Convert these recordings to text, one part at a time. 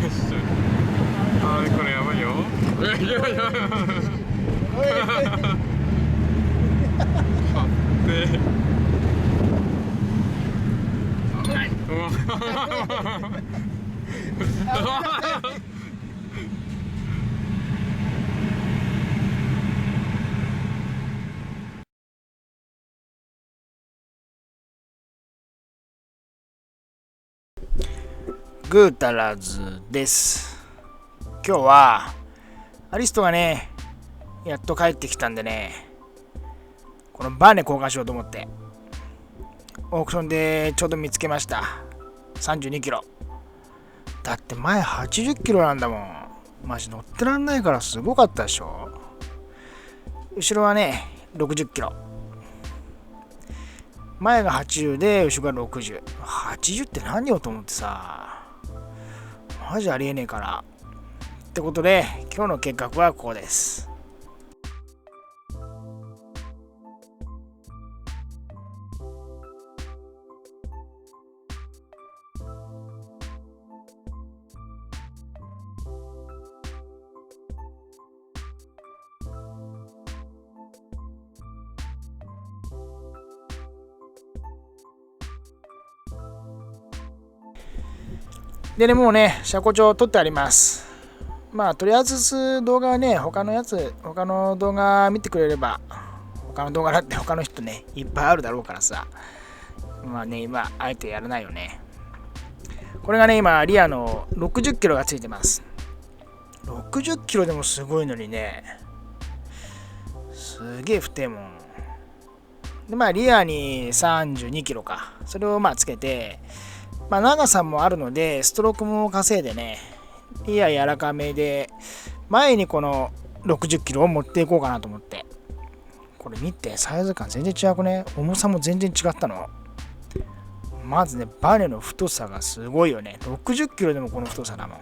あーこれやばいよ。いやいやいやでグータラズです。今日はアリストがね、やっと帰ってきたんでね、このバーネ交換しようと思ってオークションでちょうど見つけました。32キロ。だって前80キロなんだもん。マジ乗ってらんないからすごかったでしょ。後ろはね、60キロ。前が80で後ろが60。80って何よと思ってさ。マジありえねえから。ってことで、今日の計画はこうです。でね、もうね、車庫帳撮ってあります。まあ、とりあえず動画はね、他の動画見てくれれば、他の動画だって他の人ね、いっぱいあるだろうからさ。まあね、今、あえてやらないよね。これがね、今、リアの60キロがついてます。60キロでもすごいのにね、すげえ太えもん。で、まあ、リアに32キロか。それをまあつけて、まあ、長さもあるので、ストロークも稼いでね、リア柔らかめで、前にこの60キロを持っていこうかなと思って。これ見て、サイズ感全然違くね。重さも全然違ったの。まずね、バネの太さがすごいよね。60キロでもこの太さだもん。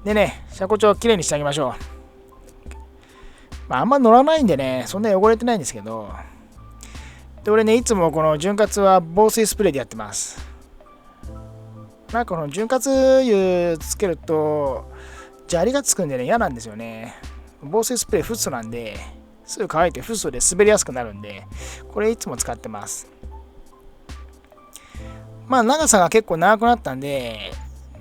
でね、車庫帳きれいにしてあげましょう。まあ、あんま乗らないんでね、そんな汚れてないんですけど。で、俺ね、いつもこの潤滑は防水スプレーでやってます。なんかこの潤滑油つけると砂利がつくんでね、嫌なんですよね。防水スプレーフッ素なんで、すぐ乾いてフッ素で滑りやすくなるんで、これいつも使ってます。まあ長さが結構長くなったんで、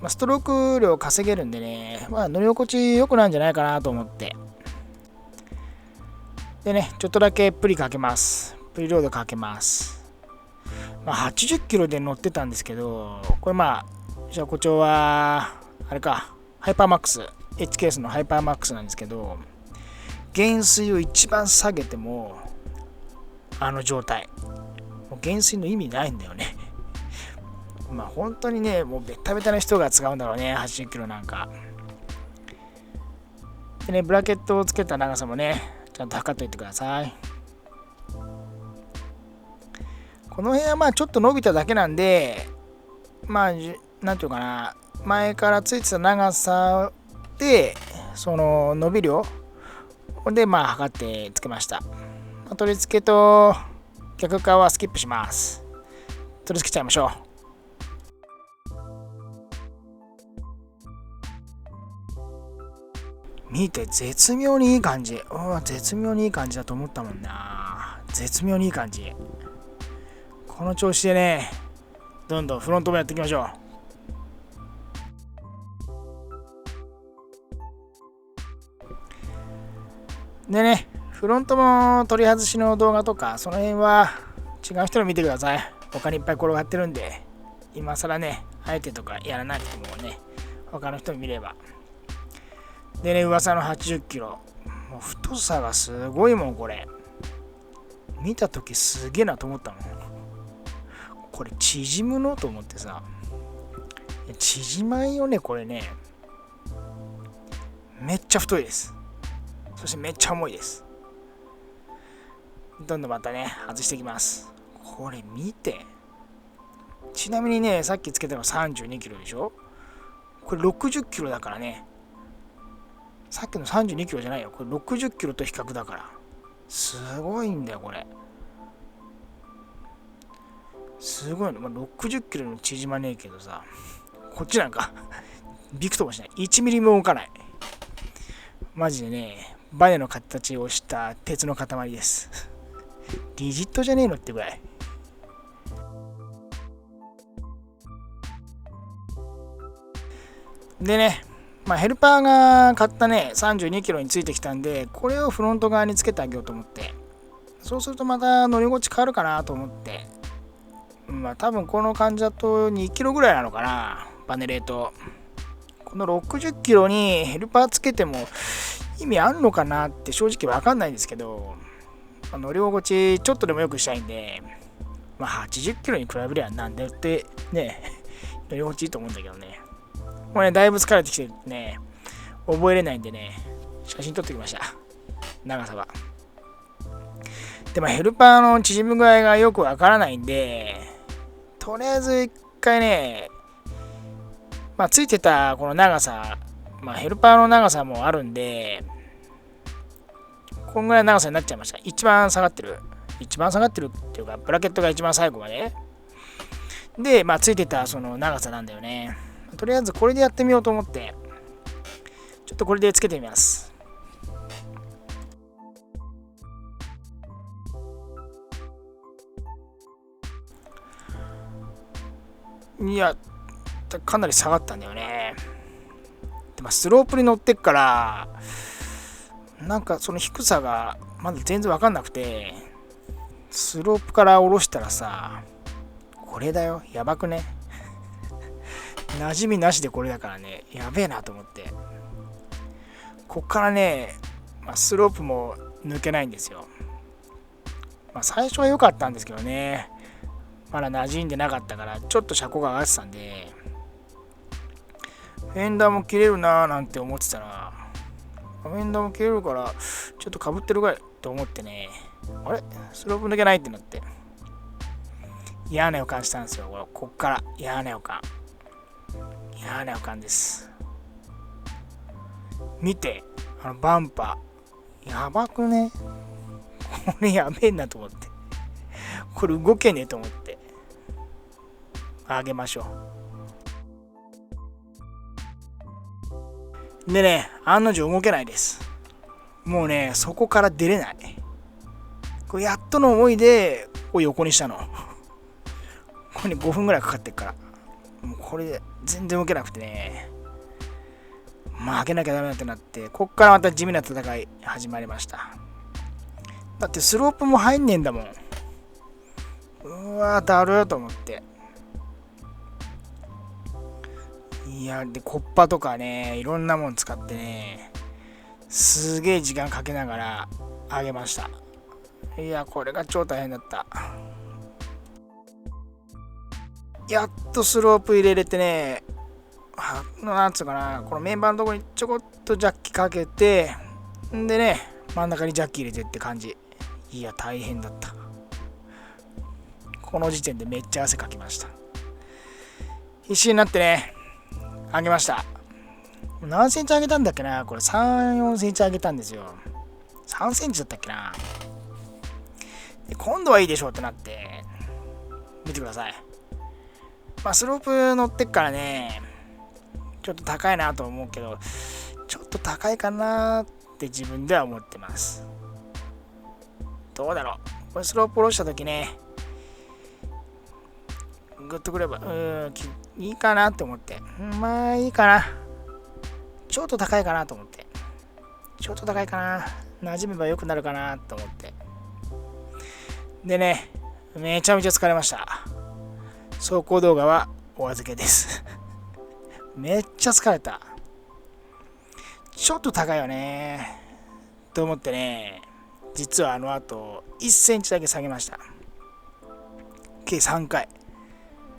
ストローク量稼げるんでね、まあ乗り心地良くなるんじゃないかなと思って。でね、ちょっとだけプリかけます。プリロードかけます。まあ80キロで乗ってたんですけど、これまあ、車庫帳は、あれか、ハイパーマックス、H ケースのハイパーマックスなんですけど、減衰を一番下げても、あの状態。もう減衰の意味ないんだよね。まあ本当にね、もうベタベタな人が使うんだろうね、80キロなんか。でね、ブラケットをつけた長さもね、ちゃんと測っといてください。この辺はまあちょっと伸びただけなんで、まあ、なんていうかな、前からついてた長さで、その伸び量でまあ測ってつけました。取り付けと逆側はスキップします。取り付けちゃいましょう。見て、絶妙にいい感じ。絶妙にいい感じだと思ったもんな。絶妙にいい感じ。この調子でね、どんどんフロントもやっていきましょう。でね、フロントも取り外しの動画とか、その辺は違う人の見てください。他にいっぱい転がってるんで、今更ね、あえてとかやらなくてもね、他の人見れば。でね、噂の80キロ。もう太さがすごいもん、これ。見たときすげえなと思ったもん。これ縮むのと思ってさ。縮まんよね、これね。めっちゃ太いです。そしてめっちゃ重いです。どんどんまたね、外していきます。これ見て。ちなみにね、さっきつけたの32キロでしょ。これ60キロだからね。さっきの32キロじゃないよ。これ60キロと比較だから。すごいんだよ、これ。すごいの。60キロに縮まねえけどさ。こっちなんかびくともしない。1ミリも動かない。マジでね、バネの形をした鉄の塊です。リジットじゃねえのってぐらい。でね、ヘルパーが買ったね、32キロについてきたんで、これをフロント側につけてあげようと思って。そうするとまた乗り心地変わるかなと思って。多分この感じだと2キロぐらいなのかな、バネレート。この60キロにヘルパーつけても意味あるのかなって正直わかんないんですけど、乗り心地ちょっとでも良くしたいんで、80キロに比べりゃなんでってね、乗り心地いいと思うんだけどね。もうね、だいぶ疲れてきてね、覚えれないんでね、写真撮ってきました。長さが。で、ヘルパーの縮む具合がよくわからないんで、とりあえず一回ね、ついてたこの長さ、ヘルパーの長さもあるんで、こんぐらいの長さになっちゃいました。一番下がってるっていうか、ブラケットが一番最後まで。で、ついてたその長さなんだよね。とりあえずこれでやってみようと思って、ちょっとこれでつけてみます。いや、かなり下がったんだよね。で、スロープに乗ってっから、なんかその低さがまだ全然わかんなくて、スロープから下ろしたらさ、これだよ、やばくね。馴染みなしでこれだからね、やべえなと思って。こっからね、スロープも抜けないんですよ。最初は良かったんですけどね、まだ馴染んでなかったから、ちょっと車高が上がってたんで、フェンダーも切れるなーなんて思ってたら、フェンダーも切れるから、ちょっとかぶってるぐらいと思ってね、あれスロープ抜けないってなって、嫌な予感したんですよ。こっから嫌な予感です。見て、バンパーやばくね。これやべえなと思って、これ動けねえと思ってあげましょう。でね、案の定動けないです。もうね、そこから出れない。これやっとの思いで横にしたの。これに5分ぐらいかかってっから、もうこれで全然動けなくてね、開けなきゃダメだってなって、こっからまた地味な戦い始まりました。だってスロープも入んねえんだもん。うわーだるーと思って。いやで、コッパとかね、いろんなもん使ってね、すげえ時間かけながら上げました。いや、これが超大変だった。やっとスロープ入れれてね、なんつうかな、このメンバーのところにちょこっとジャッキかけて、んでね、真ん中にジャッキ入れてって感じ。いや、大変だった。この時点でめっちゃ汗かきました。必死になってね、上げました。何センチ上げたんだっけな、これ3、4センチ上げたんですよ。3センチだったっけな。で、今度はいいでしょうってなって、見てください。スロープ乗ってっからね、ちょっと高いなと思うけど、ちょっと高いかなって自分では思ってます。どうだろう。これスロープ下ろした時ね、グッとくればいいかなって思って、いいかな、ちょっと高いかなと思って、ちょっと高いかな、馴染めば良くなるかなと思って、でね、めちゃめちゃ疲れました。走行動画はお預けですめっちゃ疲れた。ちょっと高いよねと思ってね、実はあの後1センチだけ下げました。計3回。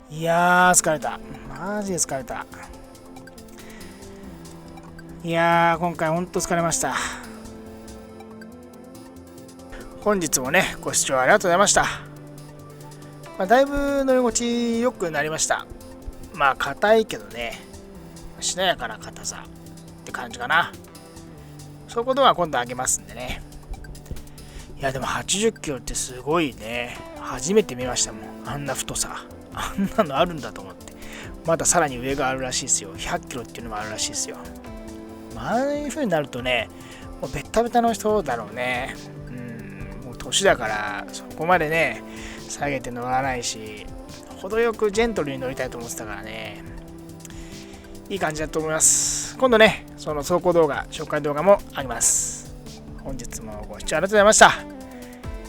いやー疲れた、マジで疲れた。いやー今回ほんと疲れました。本日もねご視聴ありがとうございました。だいぶ乗り心地良くなりました。硬いけどね、しなやかな硬さって感じかな。そういうことは今度上げますんでね。いやでも80キロってすごいね。初めて見ましたもん。あんな太さ。あんなのあるんだと思って。またさらに上があるらしいですよ。100キロっていうのもあるらしいですよ。ああいう風になるとね、もうベッタベタの人だろうね。もう年だからそこまでね下げて乗らないし、程よくジェントルに乗りたいと思ってたからね、いい感じだと思います。今度ね、その走行動画、紹介動画もあります。本日もご視聴ありがとうございました。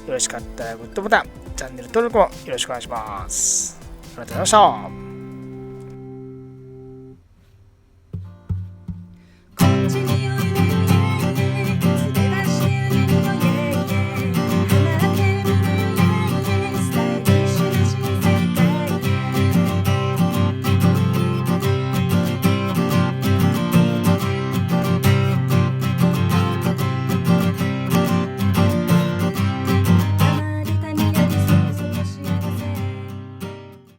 よろしかったらグッドボタン、チャンネル登録もよろしくお願いします。ありがとうございました。